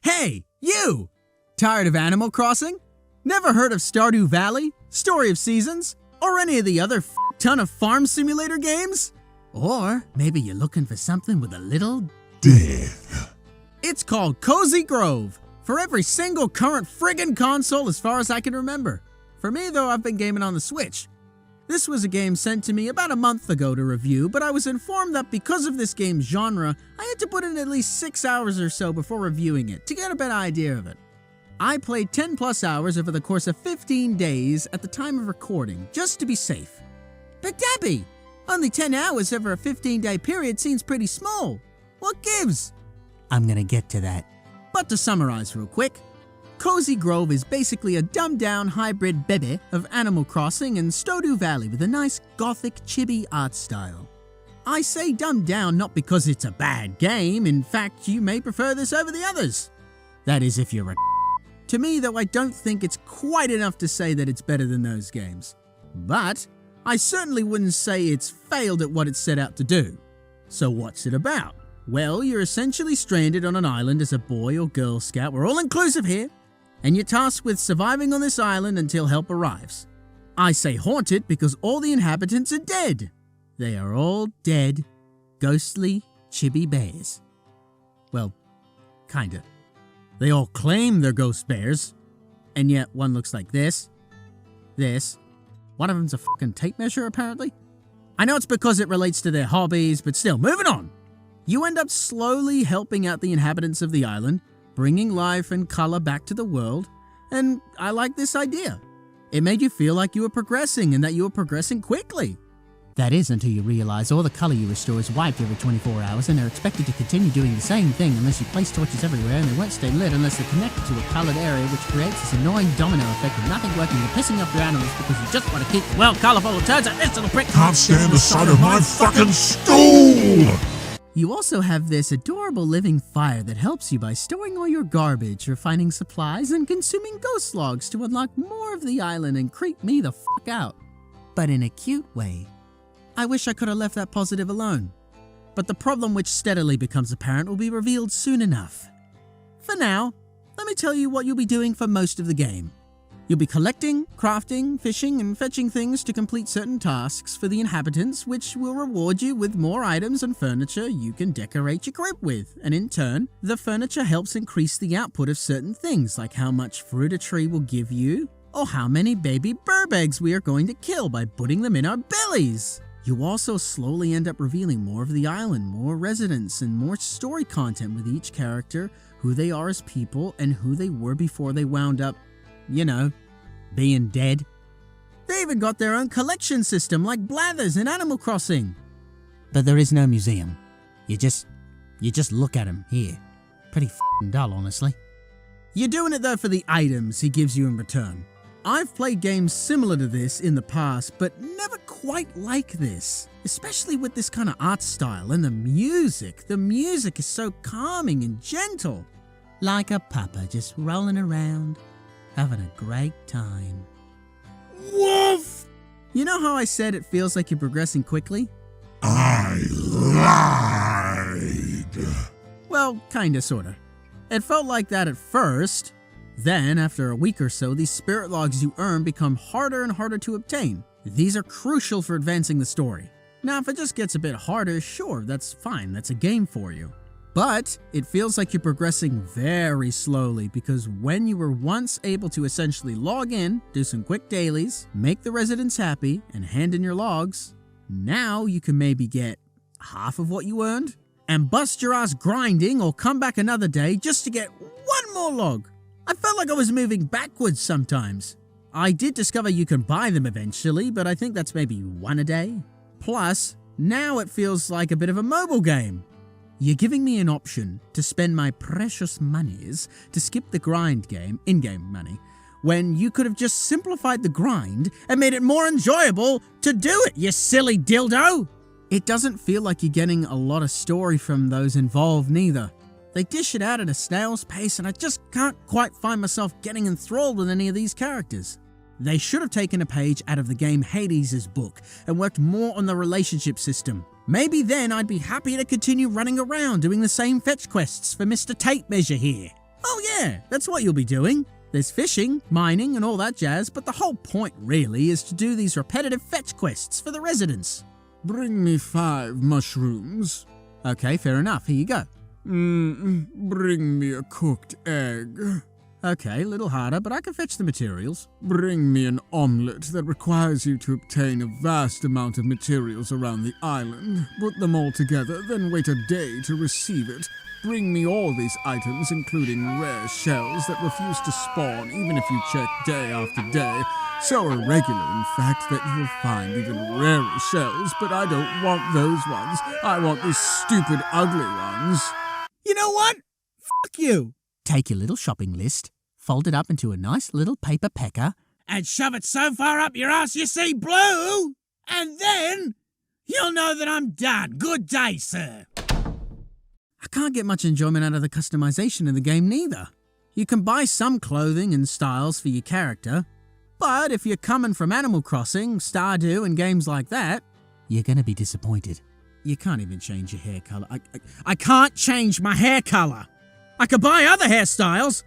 Hey, you! Tired of Animal Crossing? Never heard of Stardew Valley, Story of Seasons, or any of the other ton of farm simulator games? Or maybe you're looking for something with a little death. It's called Cozy Grove, for every single current friggin' console as far as I can remember. For me though, I've been gaming on the Switch. This was a game sent to me about a month ago to review, but I was informed that because of this game's genre, I had to put in at least 6 hours or so before reviewing it to get a better idea of it. I played 10 plus hours over the course of 15 days at the time of recording, just to be safe. But Debbie, only 10 hours over a 15-day period seems pretty small. What gives? I'm gonna get to that. But to summarize real quick, Cozy Grove is basically a dumbed-down hybrid bebe of Animal Crossing and Stardew Valley with a nice gothic chibi art style. I say dumbed down not because it's a bad game, in fact you may prefer this over the others. That is if you're a To me though, I don't think it's quite enough to say that it's better than those games. But I certainly wouldn't say it's failed at what it set out to do. So what's it about? Well, you're essentially stranded on an island as a boy or girl scout, we're all inclusive here, and you're tasked with surviving on this island until help arrives. I say haunted because all the inhabitants are dead. They are all dead, ghostly chibi bears. Well, kinda. They all claim they're ghost bears, and yet one looks like this. One of them's a fucking tape measure apparently. I know it's because it relates to their hobbies, but still, moving on. You end up slowly helping out the inhabitants of the island, bringing life and color back to the world, and I like this idea. It made you feel like you were progressing and that you were progressing quickly. That is until you realize all the color you restore is wiped every 24 hours and they're expected to continue doing the same thing unless you place torches everywhere, and they won't stay lit unless they're connected to a colored area, which creates this annoying domino effect of nothing working. You're pissing off your animals because you just want to keep the world colorful. It turns out this little prick Can't stand the sight of my fucking stool! You also have this adorable living fire that helps you by storing all your garbage, refining supplies, and consuming ghost logs to unlock more of the island and creep me the fuck out. But in a cute way. I wish I could have left that positive alone. But the problem which steadily becomes apparent will be revealed soon enough. For now, let me tell you what you'll be doing for most of the game. You'll be collecting, crafting, fishing, and fetching things to complete certain tasks for the inhabitants, which will reward you with more items and furniture you can decorate your crib with. And in turn, the furniture helps increase the output of certain things, like how much fruit a tree will give you, or how many baby burb eggs we are going to kill by putting them in our bellies. You also slowly end up revealing more of the island, more residents, and more story content with each character, who they are as people, and who they were before they wound up, you know, being dead. They even got their own collection system like Blathers in Animal Crossing. But there is no museum. You just look at them here. Pretty f***ing dull, honestly. You're doing it though for the items he gives you in return. I've played games similar to this in the past, but never quite like this. Especially with this kind of art style and the music. The music is so calming and gentle. Like a pupper just rolling around, having a great time. Woof! You know how I said it feels like you're progressing quickly? I lied. Well, kinda, sorta. It felt like that at first. Then, after a week or so, these spirit logs you earn become harder and harder to obtain. These are crucial for advancing the story. Now, if it just gets a bit harder, sure, that's fine, that's a game for you. But it feels like you're progressing very slowly, because when you were once able to essentially log in, do some quick dailies, make the residents happy, and hand in your logs, now you can maybe get half of what you earned, and bust your ass grinding or come back another day just to get one more log. I felt like I was moving backwards sometimes. I did discover you can buy them eventually, but I think that's maybe one a day. Plus, now it feels like a bit of a mobile game. You're giving me an option to spend my precious monies to skip the grind game, in-game money, when you could have just simplified the grind and made it more enjoyable to do it, you silly dildo! It doesn't feel like you're getting a lot of story from those involved neither. They dish it out at a snail's pace and I just can't quite find myself getting enthralled with any of these characters. They should have taken a page out of the game Hades' book and worked more on the relationship system. Maybe then I'd be happy to continue running around doing the same fetch quests for Mr. Tape Measure here. Oh Yeah, that's what you'll be doing. There's fishing, mining, and all that jazz, but the whole point really is to do these repetitive fetch quests for the residents. Bring me 5 mushrooms. Okay, fair enough. Here you go. Bring me a cooked egg. Okay, a little harder, but I can fetch the materials. Bring me an omelette that requires you to obtain a vast amount of materials around the island. Put them all together, then wait a day to receive it. Bring me all these items, including rare shells that refuse to spawn even if you check day after day. So irregular, in fact, that you'll find even rarer shells, but I don't want those ones. I want these stupid, ugly ones. You know what? Fuck you! Take your little shopping list, fold it up into a nice little paper pecker, and shove it so far up your ass you see blue! And then you'll know that I'm done. Good day, sir. I can't get much enjoyment out of the customization in the game neither. You can buy some clothing and styles for your character, but if you're coming from Animal Crossing, Stardew, and games like that, you're gonna be disappointed. You can't even change your hair color. I can't change my hair color. I could buy other hairstyles.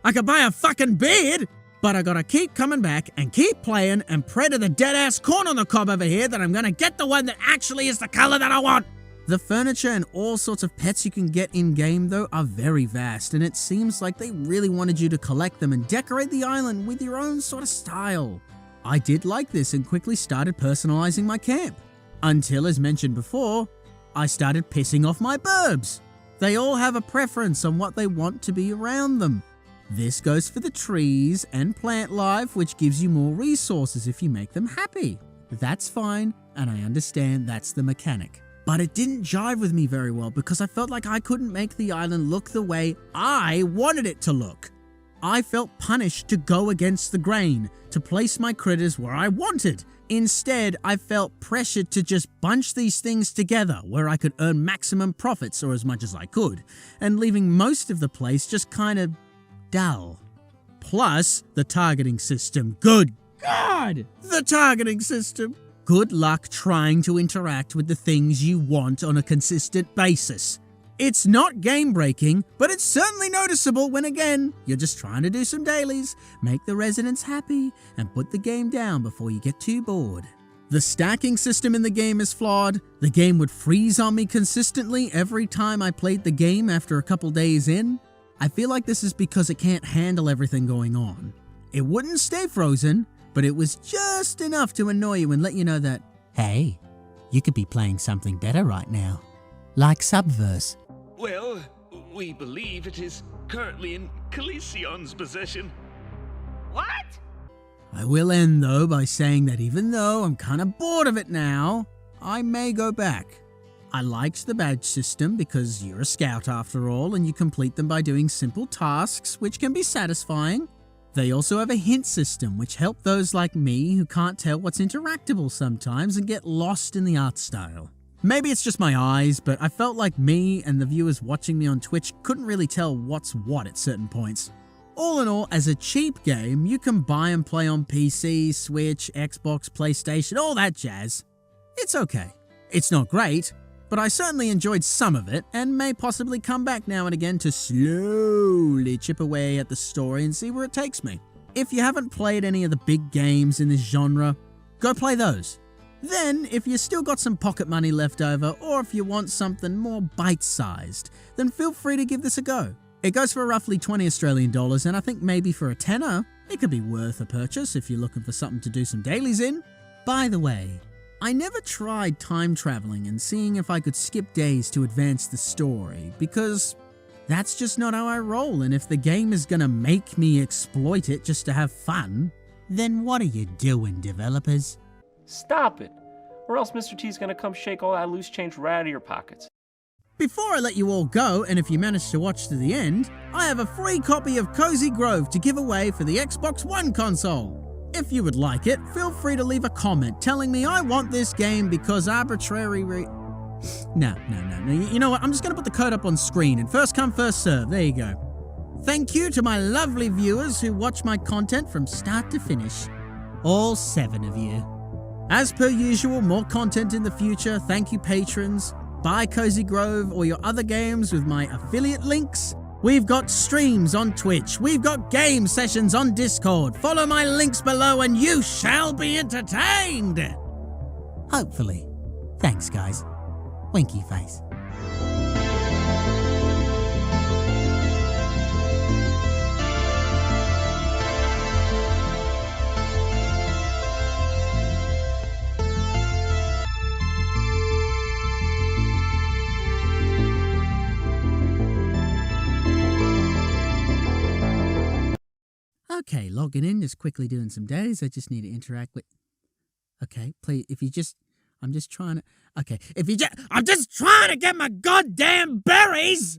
I could buy a fucking beard, but I gotta keep coming back and keep playing and pray to the dead-ass corn on the cob over here that I'm gonna get the one that actually is the color that I want. The furniture and all sorts of pets you can get in-game, though, are very vast, and it seems like they really wanted you to collect them and decorate the island with your own sort of style. I did like this and quickly started personalizing my camp. Until, as mentioned before, I started pissing off my burbs. They all have a preference on what they want to be around them. This goes for the trees and plant life, which gives you more resources if you make them happy. That's fine, and I understand that's the mechanic. But it didn't jive with me very well because I felt like I couldn't make the island look the way I wanted it to look. I felt punished to go against the grain, to place my critters where I wanted. Instead, I felt pressured to just bunch these things together where I could earn maximum profits or as much as I could, and leaving most of the place just kind of dull. Plus, the targeting system. Good God! The targeting system! Good luck trying to interact with the things you want on a consistent basis. It's not game-breaking, but it's certainly noticeable when, again, you're just trying to do some dailies, make the residents happy, and put the game down before you get too bored. The stacking system in the game is flawed. The game would freeze on me consistently every time I played the game after a couple days in. I feel like this is because it can't handle everything going on. It wouldn't stay frozen, but it was just enough to annoy you and let you know that, hey, you could be playing something better right now. Like Subverse. Well, we believe it is currently in Calicion's possession. What? I will end though by saying that even though I'm kind of bored of it now, I may go back. I liked the badge system because you're a scout after all and you complete them by doing simple tasks which can be satisfying. They also have a hint system which help those like me who can't tell what's interactable sometimes and get lost in the art style. Maybe it's just my eyes, but I felt like me and the viewers watching me on Twitch couldn't really tell what's what at certain points. All in all, as a cheap game, you can buy and play on PC, Switch, Xbox, PlayStation, all that jazz. It's okay. It's not great, but I certainly enjoyed some of it and may possibly come back now and again to slowly chip away at the story and see where it takes me. If you haven't played any of the big games in this genre, go play those. Then, if you still got some pocket money left over, or if you want something more bite-sized, then feel free to give this a go. It goes for roughly 20 Australian dollars, and I think maybe for a tenner, it could be worth a purchase if you're looking for something to do some dailies in. By the way, I never tried time traveling and seeing if I could skip days to advance the story, because that's just not how I roll, and if the game is gonna make me exploit it just to have fun, then what are you doing, developers? Stop it, or else Mr. T's gonna come shake all that loose change right out of your pockets. Before I let you all go, and if you manage to watch to the end, I have a free copy of Cozy Grove to give away for the Xbox One console. If you would like it, feel free to leave a comment telling me I want this game because arbitrary No. You know what? I'm just going to put the code up on screen and first come, first serve. There you go. Thank you to my lovely viewers who watch my content from start to finish. All 7 of you. As per usual, more content in the future. Thank you, patrons. Buy Cozy Grove or your other games with my affiliate links. We've got streams on Twitch. We've got game sessions on Discord. Follow my links below and you shall be entertained. Hopefully. Thanks, guys. Winky face. Okay, logging in, just quickly doing some dailies. I just need to interact with... Okay, please, if you just... I'm just trying to... Okay, if you just... I'm just trying to get my goddamn berries!